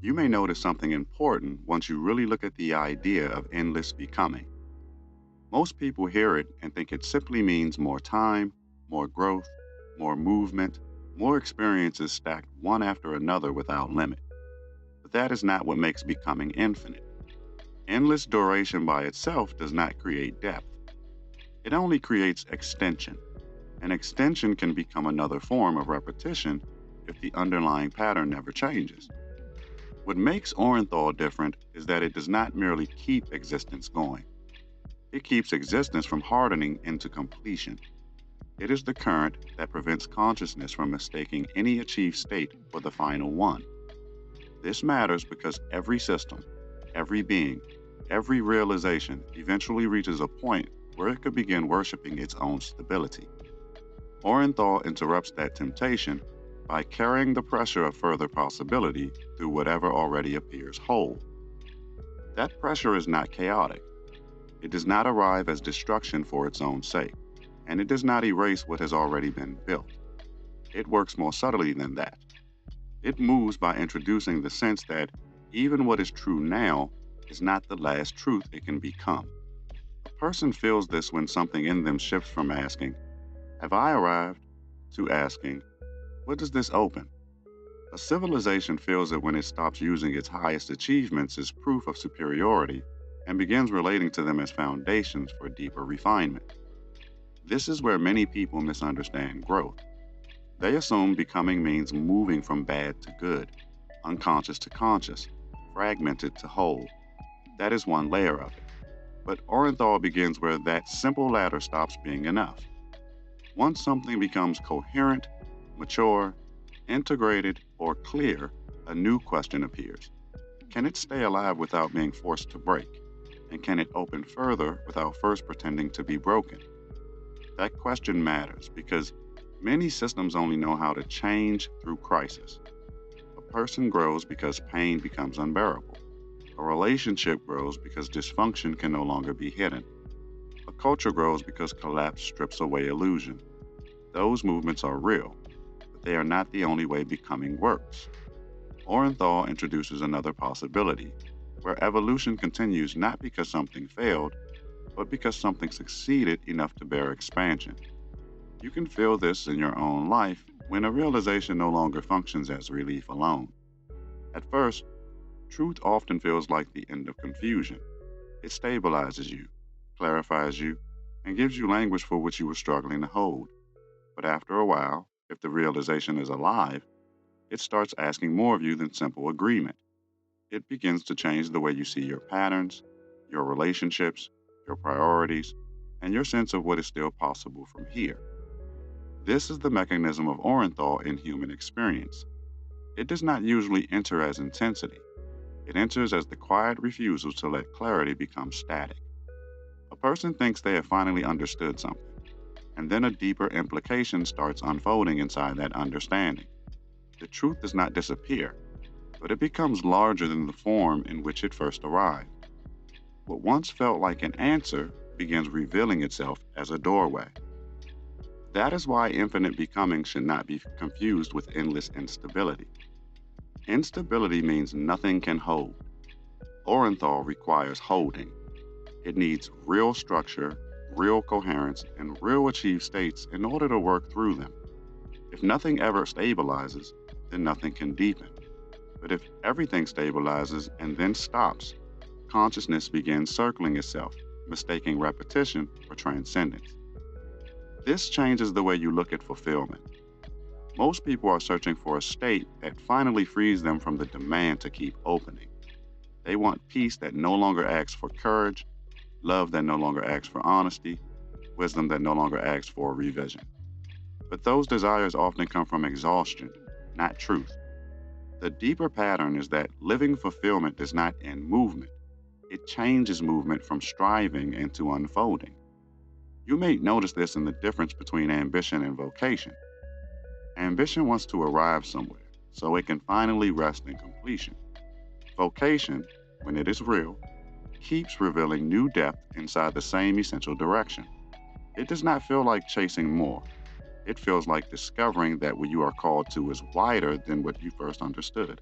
You may notice something important once you really look at the idea of endless becoming. Most people hear it and think it simply means more time, more growth, more movement, more experiences stacked one after another without limit. But that is not what makes becoming infinite. Endless duration by itself does not create depth. It only creates extension. An extension can become another form of repetition if the underlying pattern never changes. What makes Orenthal different is that it does not merely keep existence going. It keeps existence from hardening into completion. It is the current that prevents consciousness from mistaking any achieved state for the final one. This matters because every system, every being, every realization eventually reaches a point where it could begin worshiping its own stability. Orenthal interrupts that temptation by carrying the pressure of further possibility through whatever already appears whole. That pressure is not chaotic. It does not arrive as destruction for its own sake, and it does not erase what has already been built. It works more subtly than that. It moves by introducing the sense that even what is true now is not the last truth it can become. A person feels this when something in them shifts from asking, "Have I arrived?" to asking, "What does this open?" A civilization feels it when it stops using its highest achievements as proof of superiority and begins relating to them as foundations for deeper refinement. This is where many people misunderstand growth. They assume becoming means moving from bad to good, unconscious to conscious, fragmented to whole. That is one layer of it. But Orenthal begins where that simple ladder stops being enough. Once something becomes coherent, mature, integrated, or clear, a new question appears. Can it stay alive without being forced to break? And can it open further without first pretending to be broken? That question matters because many systems only know how to change through crisis. A person grows because pain becomes unbearable. A relationship grows because dysfunction can no longer be hidden. A culture grows because collapse strips away illusion. Those movements are real, but they are not the only way becoming works. Orenthal introduces another possibility, where evolution continues not because something failed, but because something succeeded enough to bear expansion. You can feel this in your own life when a realization no longer functions as relief alone. At first, truth often feels like the end of confusion. It stabilizes you, clarifies you, and gives you language for which you were struggling to hold. But after a while, if the realization is alive, it starts asking more of you than simple agreement. It begins to change the way you see your patterns, your relationships, your priorities, and your sense of what is still possible from here. This is the mechanism of Orenthal in human experience. It does not usually enter as intensity. It enters as the quiet refusal to let clarity become static. A person thinks they have finally understood something, and then a deeper implication starts unfolding inside that understanding. The truth does not disappear, but it becomes larger than the form in which it first arrived. What once felt like an answer begins revealing itself as a doorway. That is why infinite becoming should not be confused with endless instability. Instability means nothing can hold. Orenthal requires holding. It needs real structure, real coherence, and real achieved states in order to work through them. If nothing ever stabilizes, then nothing can deepen. But if everything stabilizes and then stops, consciousness begins circling itself, mistaking repetition for transcendence. This changes the way you look at fulfillment. Most people are searching for a state that finally frees them from the demand to keep opening. They want peace that no longer asks for courage, love that no longer asks for honesty, wisdom that no longer asks for revision. But those desires often come from exhaustion, not truth. The deeper pattern is that living fulfillment does not end movement. It changes movement from striving into unfolding. You may notice this in the difference between ambition and vocation. Ambition wants to arrive somewhere so it can finally rest in completion. Vocation, when it is real, keeps revealing new depth inside the same essential direction. It does not feel like chasing more. It feels like discovering that what you are called to is wider than what you first understood.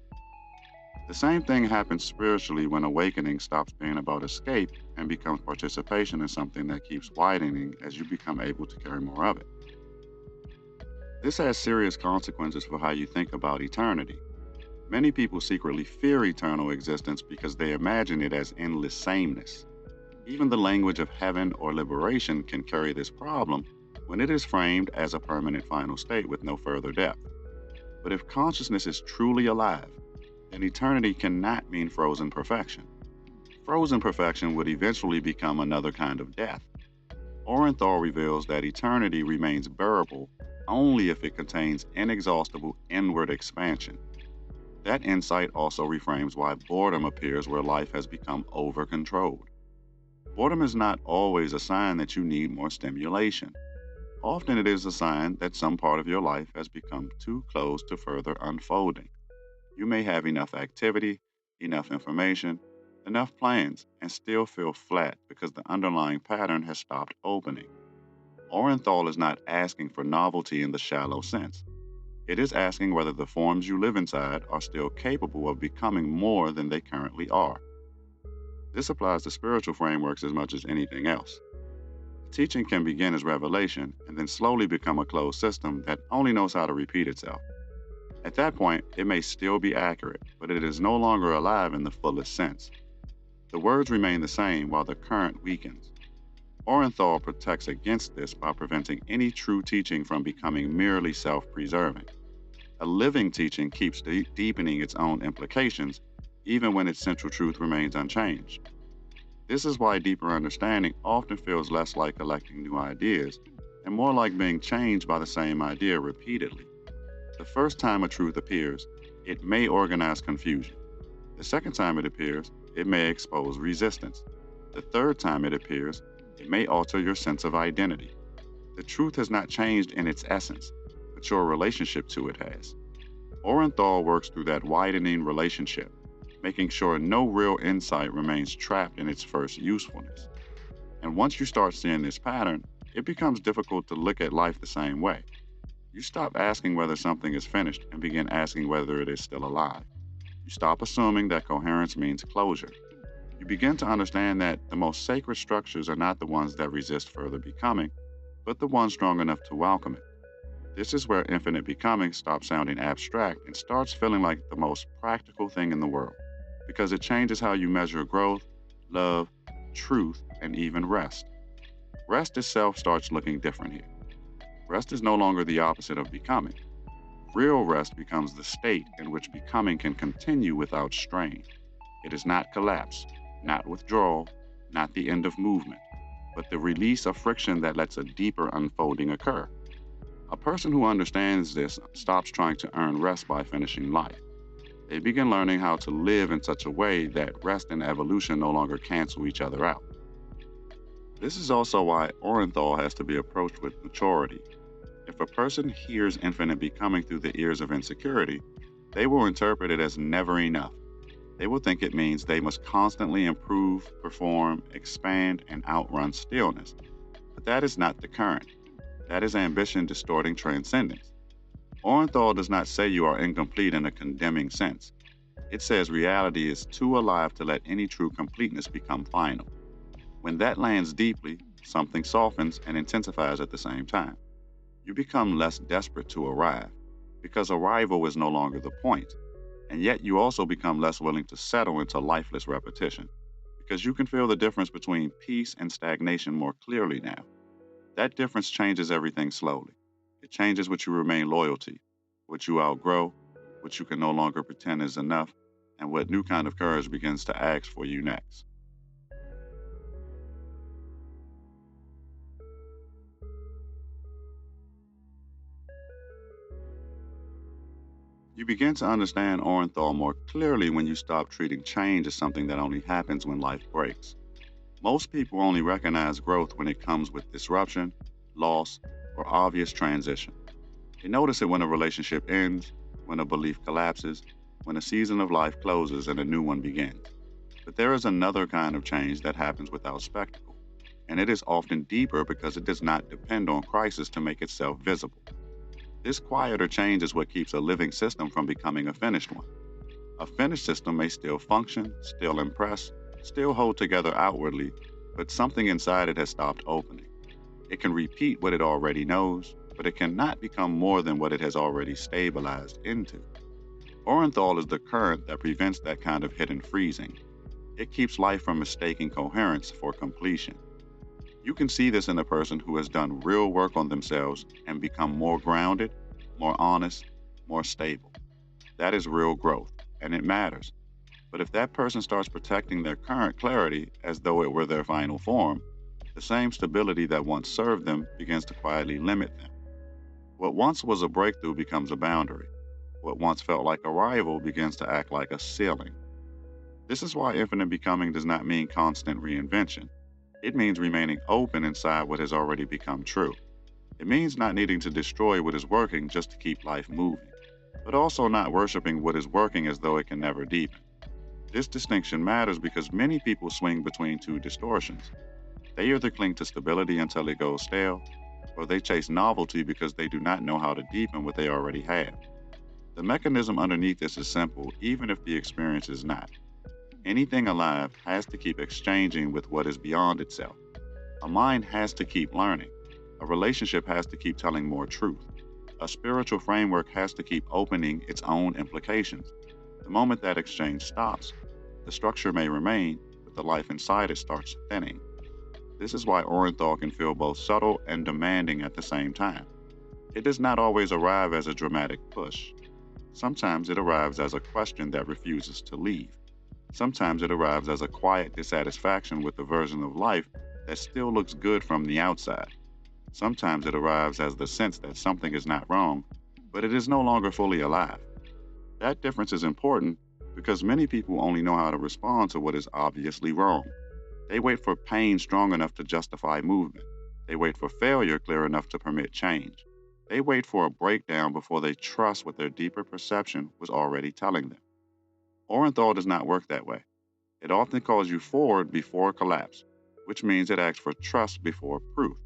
The same thing happens spiritually when awakening stops being about escape and becomes participation in something that keeps widening as you become able to carry more of it. This has serious consequences for how you think about eternity. Many people secretly fear eternal existence because they imagine it as endless sameness. Even the language of heaven or liberation can carry this problem when it is framed as a permanent final state with no further depth. But if consciousness is truly alive, then eternity cannot mean frozen perfection. Frozen perfection would eventually become another kind of death. Oren'thal reveals that eternity remains bearable only if it contains inexhaustible inward expansion. That insight also reframes why boredom appears where life has become over controlled. Boredom is not always a sign that you need more stimulation. Often it is a sign that some part of your life has become too close to further unfolding. You may have enough activity, enough information, enough plans, and still feel flat because the underlying pattern has stopped opening. Orenthal is not asking for novelty in the shallow sense. It is asking whether the forms you live inside are still capable of becoming more than they currently are. This applies to spiritual frameworks as much as anything else. Teaching can begin as revelation and then slowly become a closed system that only knows how to repeat itself. At that point, it may still be accurate, but it is no longer alive in the fullest sense. The words remain the same while the current weakens. Orenthal protects against this by preventing any true teaching from becoming merely self preserving. A living teaching keeps deepening its own implications, even when its central truth remains unchanged. This is why deeper understanding often feels less like collecting new ideas and more like being changed by the same idea repeatedly. The first time a truth appears, it may organize confusion. The second time it appears, it may expose resistance. The third time it appears, it may alter your sense of identity. The truth has not changed in its essence, but your relationship to it has. Orenthal works through that widening relationship, making sure no real insight remains trapped in its first usefulness. And once you start seeing this pattern, it becomes difficult to look at life the same way. You stop asking whether something is finished and begin asking whether it is still alive. You stop assuming that coherence means closure. You begin to understand that the most sacred structures are not the ones that resist further becoming, but the ones strong enough to welcome it. This is where infinite becoming stops sounding abstract and starts feeling like the most practical thing in the world, because it changes how you measure growth, love, truth, and even rest. Rest itself starts looking different here. Rest is no longer the opposite of becoming. Real rest becomes the state in which becoming can continue without strain. It is not collapse, not withdrawal, not the end of movement, but the release of friction that lets a deeper unfolding occur. A person who understands this stops trying to earn rest by finishing life. They begin learning how to live in such a way that rest and evolution no longer cancel each other out. This is also why Orenthal has to be approached with maturity. If a person hears infinite becoming through the ears of insecurity, they will interpret it as never enough. They will think it means they must constantly improve, perform, expand, and outrun stillness. But that is not the current. That is ambition distorting transcendence. Orenthal does not say you are incomplete in a condemning sense. It says reality is too alive to let any true completeness become final. When that lands deeply, something softens and intensifies at the same time. You become less desperate to arrive, because arrival is no longer the point. And yet you also become less willing to settle into lifeless repetition, because you can feel the difference between peace and stagnation more clearly now. That difference changes everything slowly. It changes what you remain loyal to, what you outgrow, what you can no longer pretend is enough, and what new kind of courage begins to ask for you next. You begin to understand Orenthal more clearly when you stop treating change as something that only happens when life breaks. Most people only recognize growth when it comes with disruption, loss, or obvious transition. They notice it when a relationship ends, when a belief collapses, when a season of life closes and a new one begins. But there is another kind of change that happens without spectacle, and it is often deeper because it does not depend on crisis to make itself visible. This quieter change is what keeps a living system from becoming a finished one. A finished system may still function, still impress, still hold together outwardly, but something inside it has stopped opening. It can repeat what it already knows, but it cannot become more than what it has already stabilized into. Orenthal is the current that prevents that kind of hidden freezing. It keeps life from mistaking coherence for completion. You can see this in a person who has done real work on themselves and become more grounded, more honest, more stable. That is real growth, and it matters. But if that person starts protecting their current clarity as though it were their final form, the same stability that once served them begins to quietly limit them. What once was a breakthrough becomes a boundary. What once felt like a rival begins to act like a ceiling. This is why infinite becoming does not mean constant reinvention. It means remaining open inside what has already become true. It means not needing to destroy what is working just to keep life moving, but also not worshiping what is working as though it can never deepen. This distinction matters because many people swing between two distortions. They either cling to stability until it goes stale, or they chase novelty because they do not know how to deepen what they already have. The mechanism underneath this is simple, even if the experience is not. Anything alive has to keep exchanging with what is beyond itself. A mind has to keep learning. A relationship has to keep telling more truth. A spiritual framework has to keep opening its own implications. The moment that exchange stops, the structure may remain, but the life inside it starts thinning. This is why Orenthal can feel both subtle and demanding at the same time. It does not always arrive as a dramatic push. Sometimes it arrives as a question that refuses to leave. Sometimes it arrives as a quiet dissatisfaction with the version of life that still looks good from the outside. Sometimes it arrives as the sense that something is not wrong, but it is no longer fully alive. That difference is important because many people only know how to respond to what is obviously wrong. They wait for pain strong enough to justify movement. They wait for failure clear enough to permit change. They wait for a breakdown before they trust what their deeper perception was already telling them. Orenthal does not work that way. It often calls you forward before collapse, which means it asks for trust before proof.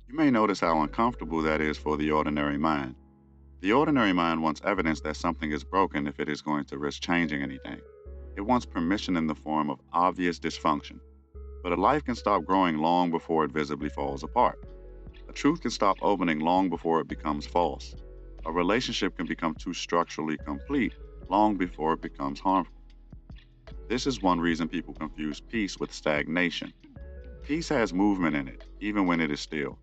You may notice how uncomfortable that is for the ordinary mind. The ordinary mind wants evidence that something is broken if it is going to risk changing anything. It wants permission in the form of obvious dysfunction. But a life can stop growing long before it visibly falls apart. A truth can stop opening long before it becomes false. A relationship can become too structurally complete long before it becomes harmful. This is one reason people confuse peace with stagnation. Peace has movement in it, even when it is still.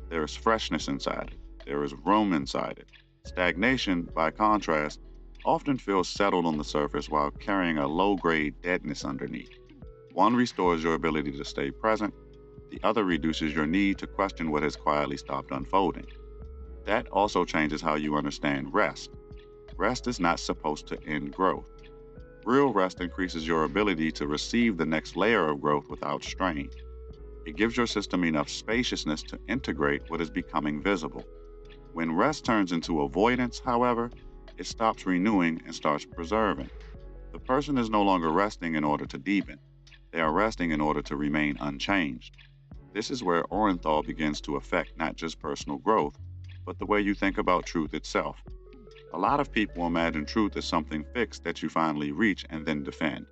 There is freshness inside it. There is room inside it. Stagnation, by contrast, often feels settled on the surface while carrying a low-grade deadness underneath. One restores your ability to stay present. The other reduces your need to question what has quietly stopped unfolding. That also changes how you understand rest. Rest is not supposed to end growth. Real rest increases your ability to receive the next layer of growth without strain. It gives your system enough spaciousness to integrate what is becoming visible. When rest turns into avoidance, however, it stops renewing and starts preserving. The person is no longer resting in order to deepen. They are resting in order to remain unchanged. This is where Orenthal begins to affect not just personal growth, but the way you think about truth itself. A lot of people imagine truth as something fixed that you finally reach and then defend.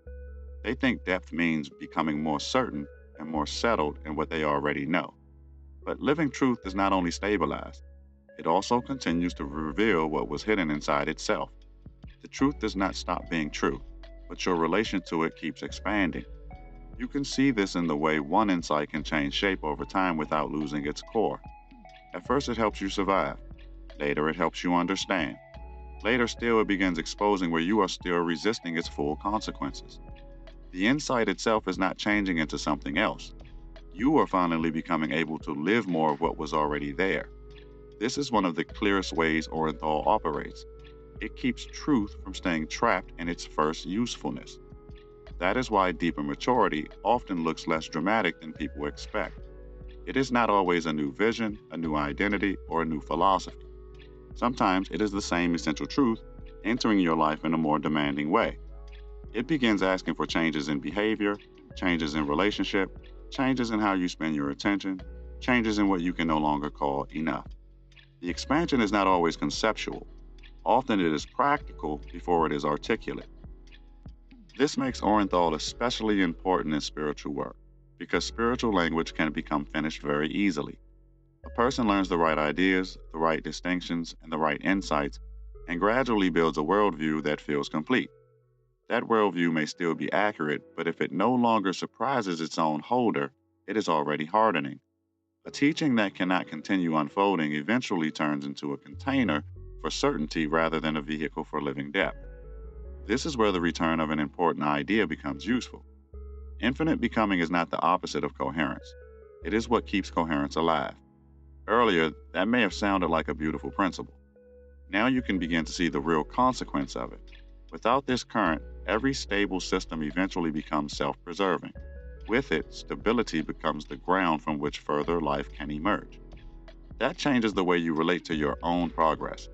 They think depth means becoming more certain and more settled in what they already know. But living truth does not only stabilize, it also continues to reveal what was hidden inside itself. The truth does not stop being true, but your relation to it keeps expanding. You can see this in the way one insight can change shape over time without losing its core. At first, it helps you survive. Later, it helps you understand. Later still, it begins exposing where you are still resisting its full consequences. The insight itself is not changing into something else. You are finally becoming able to live more of what was already there. This is one of the clearest ways Orenthal operates. It keeps truth from staying trapped in its first usefulness. That is why deeper maturity often looks less dramatic than people expect. It is not always a new vision, a new identity, or a new philosophy. Sometimes it is the same essential truth entering your life in a more demanding way. It begins asking for changes in behavior, changes in relationship, changes in how you spend your attention, changes in what you can no longer call enough. The expansion is not always conceptual. Often it is practical before it is articulate. This makes Orenthal especially important in spiritual work because spiritual language can become finished very easily. A person learns the right ideas, the right distinctions, and the right insights, and gradually builds a worldview that feels complete. That worldview may still be accurate, but if it no longer surprises its own holder, it is already hardening. A teaching that cannot continue unfolding eventually turns into a container for certainty rather than a vehicle for living depth. This is where the return of an important idea becomes useful. Infinite becoming is not the opposite of coherence, it is what keeps coherence alive. Earlier, that may have sounded like a beautiful principle. Now you can begin to see the real consequence of it. Without this current, every stable system eventually becomes self preserving. With it, stability becomes the ground from which further life can emerge. That changes the way you relate to your own progress.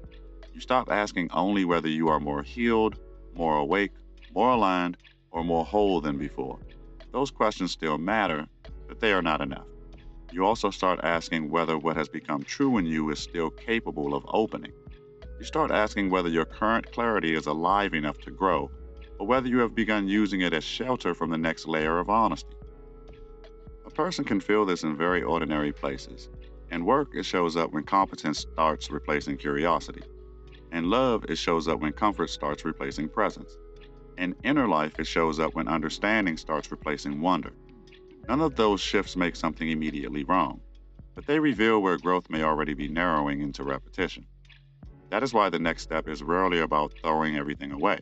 You stop asking only whether you are more healed, more awake, more aligned, or more whole than before. Those questions still matter, but they are not enough. You also start asking whether what has become true in you is still capable of opening. You start asking whether your current clarity is alive enough to grow, or whether you have begun using it as shelter from the next layer of honesty. A person can feel this in very ordinary places. In work, it shows up when competence starts replacing curiosity. In love, it shows up when comfort starts replacing presence. In inner life, it shows up when understanding starts replacing wonder. None of those shifts make something immediately wrong, but they reveal where growth may already be narrowing into repetition. That is why the next step is rarely about throwing everything away.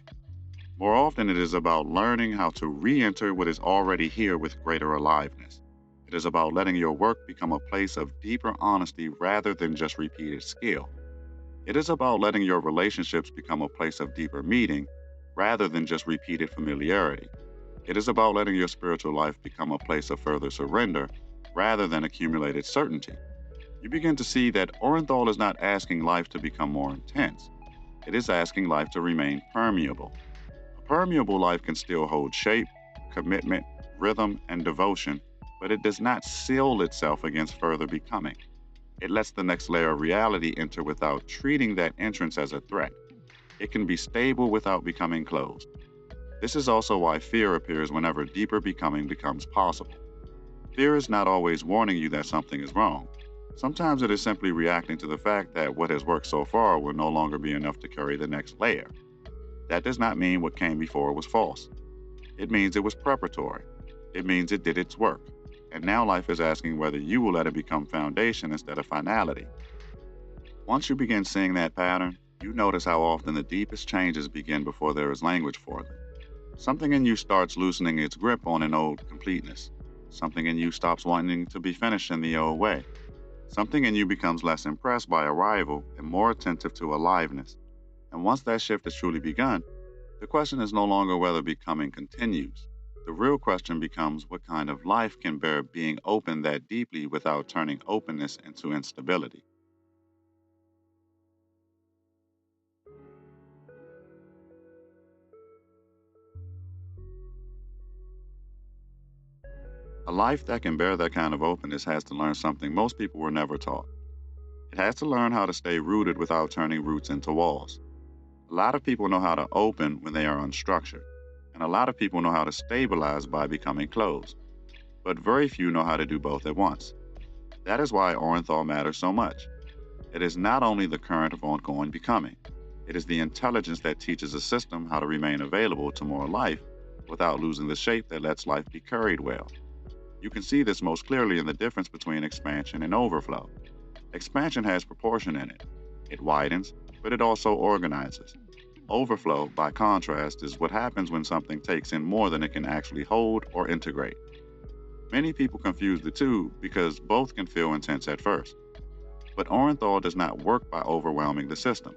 More often, it is about learning how to re enter what is already here with greater aliveness. It is about letting your work become a place of deeper honesty rather than just repeated skill. It is about letting your relationships become a place of deeper meeting rather than just repeated familiarity. It is about letting your spiritual life become a place of further surrender rather than accumulated certainty. You begin to see that Orenthal is not asking life to become more intense. It is asking life to remain permeable. A permeable life can still hold shape, commitment, rhythm, and devotion, but it does not seal itself against further becoming. It lets the next layer of reality enter without treating that entrance as a threat. It can be stable without becoming closed. This is also why fear appears whenever deeper becoming becomes possible. Fear is not always warning you that something is wrong. Sometimes it is simply reacting to the fact that what has worked so far will no longer be enough to carry the next layer. That does not mean what came before was false. It means it was preparatory. It means it did its work. And now life is asking whether you will let it become foundation instead of finality. Once you begin seeing that pattern, you notice how often the deepest changes begin before there is language for them. Something in you starts loosening its grip on an old completeness. Something in you stops wanting to be finished in the old way. Something in you becomes less impressed by arrival and more attentive to aliveness. And once that shift has truly begun, the question is no longer whether becoming continues. The real question becomes what kind of life can bear being open that deeply without turning openness into instability. A life that can bear that kind of openness has to learn something most people were never taught. It has to learn how to stay rooted without turning roots into walls. A lot of people know how to open when they are unstructured, and a lot of people know how to stabilize by becoming closed. But very few know how to do both at once. That is why Orenthal matters so much. It is not only the current of ongoing becoming, it is the intelligence that teaches a system how to remain available to more life without losing the shape that lets life be carried well. You can see this most clearly in the difference between expansion and overflow. Expansion has proportion in it. It widens, but it also organizes. Overflow, by contrast, is what happens when something takes in more than it can actually hold or integrate. Many people confuse the two because both can feel intense at first. But Orenthal does not work by overwhelming the system.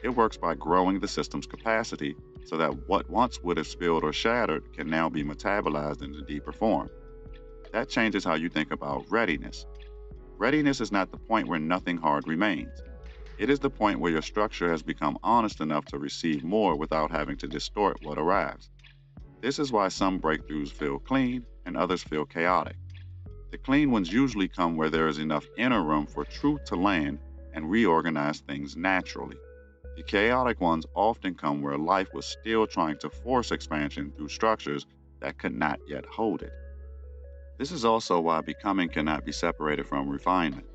It works by growing the system's capacity so that what once would have spilled or shattered can now be metabolized into deeper form. That changes how you think about readiness. Readiness is not the point where nothing hard remains. It is the point where your structure has become honest enough to receive more without having to distort what arrives. This is why some breakthroughs feel clean and others feel chaotic. The clean ones usually come where there is enough inner room for truth to land and reorganize things naturally. The chaotic ones often come where life was still trying to force expansion through structures that could not yet hold it. This is also why becoming cannot be separated from refinement.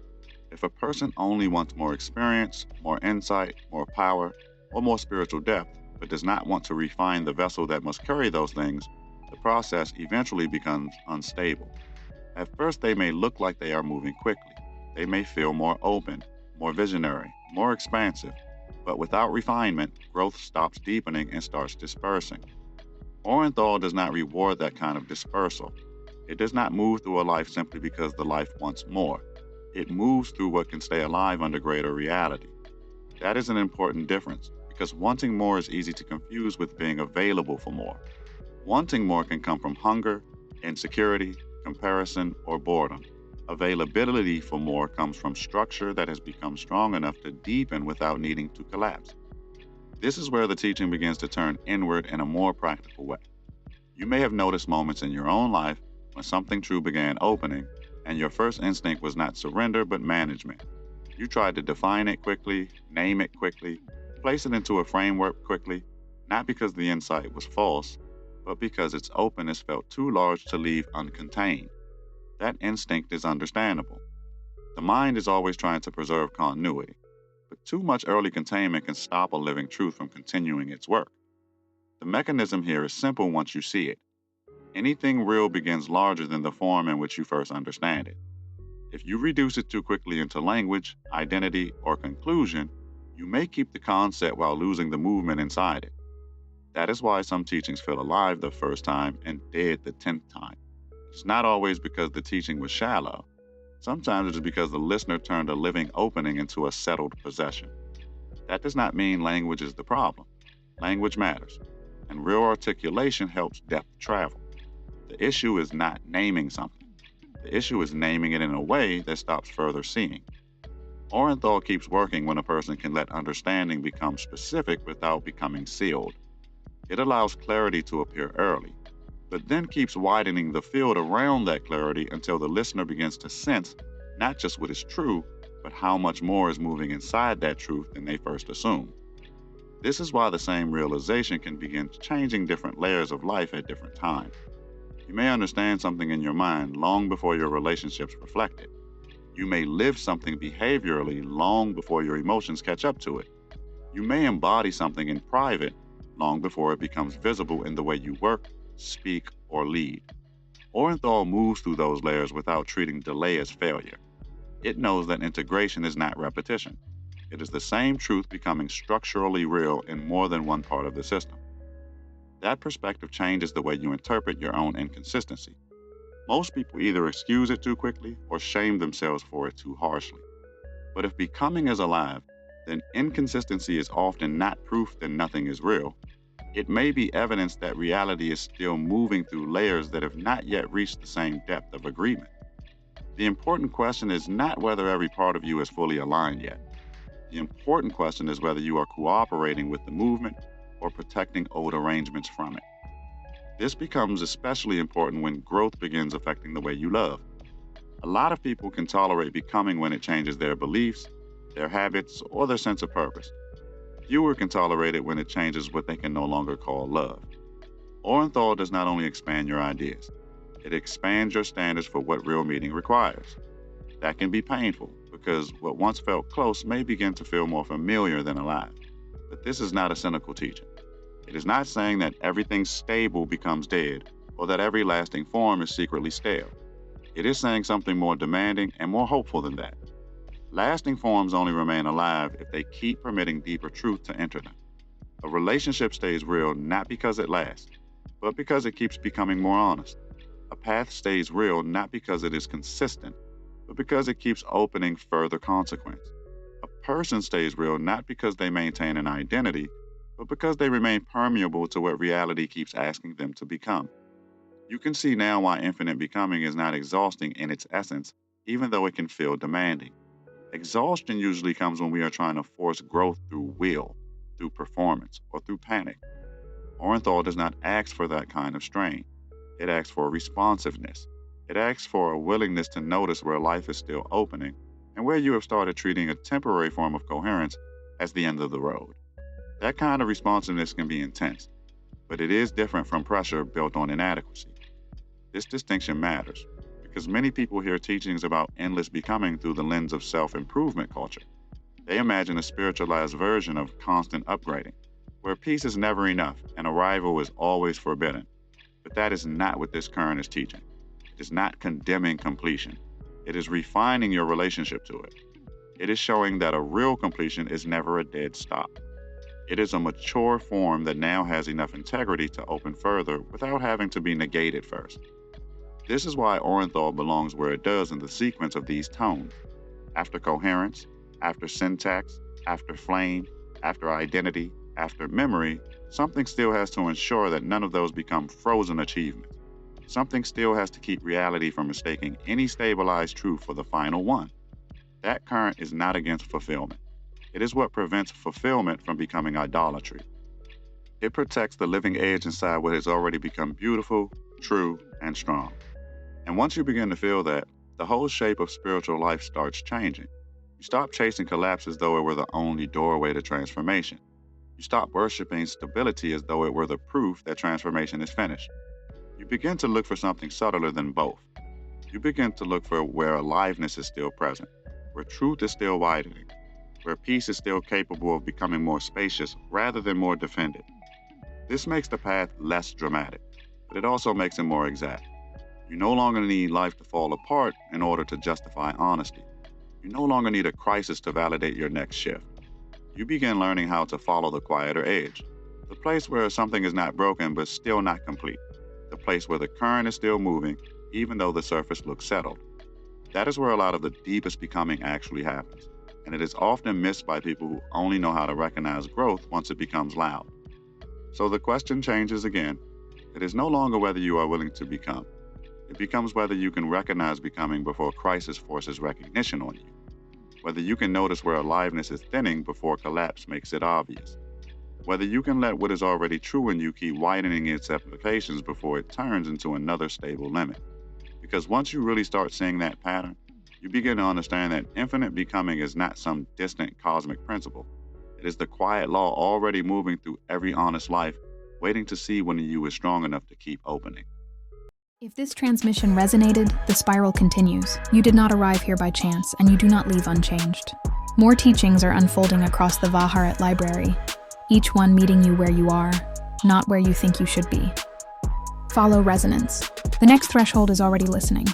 If a person only wants more experience, more insight, more power, or more spiritual depth, but does not want to refine the vessel that must carry those things, the process eventually becomes unstable. At first, they may look like they are moving quickly. They may feel more open, more visionary, more expansive, but without refinement, growth stops deepening and starts dispersing. Orenthal does not reward that kind of dispersal. It does not move through a life simply because the life wants more. It moves through what can stay alive under greater reality. That is an important difference because wanting more is easy to confuse with being available for more. Wanting more can come from hunger, insecurity, comparison, or boredom. Availability for more comes from structure that has become strong enough to deepen without needing to collapse. This is where the teaching begins to turn inward in a more practical way. You may have noticed moments in your own life when something true began opening, and your first instinct was not surrender but management. You tried to define it quickly, name it quickly, place it into a framework quickly, not because the insight was false, but because its openness felt too large to leave uncontained. That instinct is understandable. The mind is always trying to preserve continuity, but too much early containment can stop a living truth from continuing its work. The mechanism here is simple once you see it. Anything real begins larger than the form in which you first understand it. If you reduce it too quickly into language, identity, or conclusion, you may keep the concept while losing the movement inside it. That is why some teachings feel alive the first time and dead the 10th time. It's not always because the teaching was shallow. Sometimes it is because the listener turned a living opening into a settled possession. That does not mean language is the problem. Language matters, and real articulation helps depth travel. The issue is not naming something. The issue is naming it in a way that stops further seeing. Orenthal keeps working when a person can let understanding become specific without becoming sealed. It allows clarity to appear early, but then keeps widening the field around that clarity until the listener begins to sense not just what is true, but how much more is moving inside that truth than they first assumed. This is why the same realization can begin changing different layers of life at different times. You may understand something in your mind long before your relationships reflect it. You may live something behaviorally long before your emotions catch up to it. You may embody something in private long before it becomes visible in the way you work, speak, or lead. Orenthal moves through those layers without treating delay as failure. It knows that integration is not repetition. It is the same truth becoming structurally real in more than one part of the system. That perspective changes the way you interpret your own inconsistency. Most people either excuse it too quickly or shame themselves for it too harshly. But if becoming is alive, then inconsistency is often not proof that nothing is real. It may be evidence that reality is still moving through layers that have not yet reached the same depth of agreement. The important question is not whether every part of you is fully aligned yet. The important question is whether you are cooperating with the movement or protecting old arrangements from it. This becomes especially important when growth begins affecting the way you love. A lot of people can tolerate becoming when it changes their beliefs, their habits, or their sense of purpose. Fewer can tolerate it when it changes what they can no longer call love. Orenthal does not only expand your ideas, it expands your standards for what real meaning requires. That can be painful because what once felt close may begin to feel more familiar than alive. But this is not a cynical teaching. It is not saying that everything stable becomes dead or that every lasting form is secretly stale. It is saying something more demanding and more hopeful than that. Lasting forms only remain alive if they keep permitting deeper truth to enter them. A relationship stays real not because it lasts, but because it keeps becoming more honest. A path stays real not because it is consistent, but because it keeps opening further consequence. A person stays real not because they maintain an identity, but because they remain permeable to what reality keeps asking them to become. You can see now why infinite becoming is not exhausting in its essence, even though it can feel demanding. Exhaustion usually comes when we are trying to force growth through will, through performance, or through panic. Oren'thal does not ask for that kind of strain. It asks for responsiveness. It asks for a willingness to notice where life is still opening and where you have started treating a temporary form of coherence as the end of the road. That kind of responsiveness can be intense, but it is different from pressure built on inadequacy. This distinction matters because many people hear teachings about endless becoming through the lens of self-improvement culture. They imagine a spiritualized version of constant upgrading, where peace is never enough and arrival is always forbidden. But that is not what this current is teaching. It is not condemning completion. It is refining your relationship to it. It is showing that a real completion is never a dead stop. It is a mature form that now has enough integrity to open further without having to be negated first. This is why Oren'thal belongs where it does in the sequence of these tones. After coherence, after syntax, after flame, after identity, after memory, something still has to ensure that none of those become frozen achievements. Something still has to keep reality from mistaking any stabilized truth for the final one. That current is not against fulfillment. It is what prevents fulfillment from becoming idolatry. It protects the living edge inside what has already become beautiful, true, and strong. And once you begin to feel that, the whole shape of spiritual life starts changing. You stop chasing collapse as though it were the only doorway to transformation. You stop worshiping stability as though it were the proof that transformation is finished. You begin to look for something subtler than both. You begin to look for where aliveness is still present, where truth is still widening, where peace is still capable of becoming more spacious rather than more defended. This makes the path less dramatic, but it also makes it more exact. You no longer need life to fall apart in order to justify honesty. You no longer need a crisis to validate your next shift. You begin learning how to follow the quieter edge, the place where something is not broken but still not complete, the place where the current is still moving even though the surface looks settled. That is where a lot of the deepest becoming actually happens, and it is often missed by people who only know how to recognize growth once it becomes loud. So the question changes again. It is no longer whether you are willing to become. It becomes whether you can recognize becoming before crisis forces recognition on you. Whether you can notice where aliveness is thinning before collapse makes it obvious. Whether you can let what is already true in you keep widening its applications before it turns into another stable limit. Because once you really start seeing that pattern, you begin to understand that infinite becoming is not some distant cosmic principle. It is the quiet law already moving through every honest life, waiting to see when you is strong enough to keep opening. If this transmission resonated, the spiral continues. You did not arrive here by chance, and you do not leave unchanged. More teachings are unfolding across the Vaharat library, each one meeting you where you are, not where you think you should be. Follow resonance. The next threshold is already listening.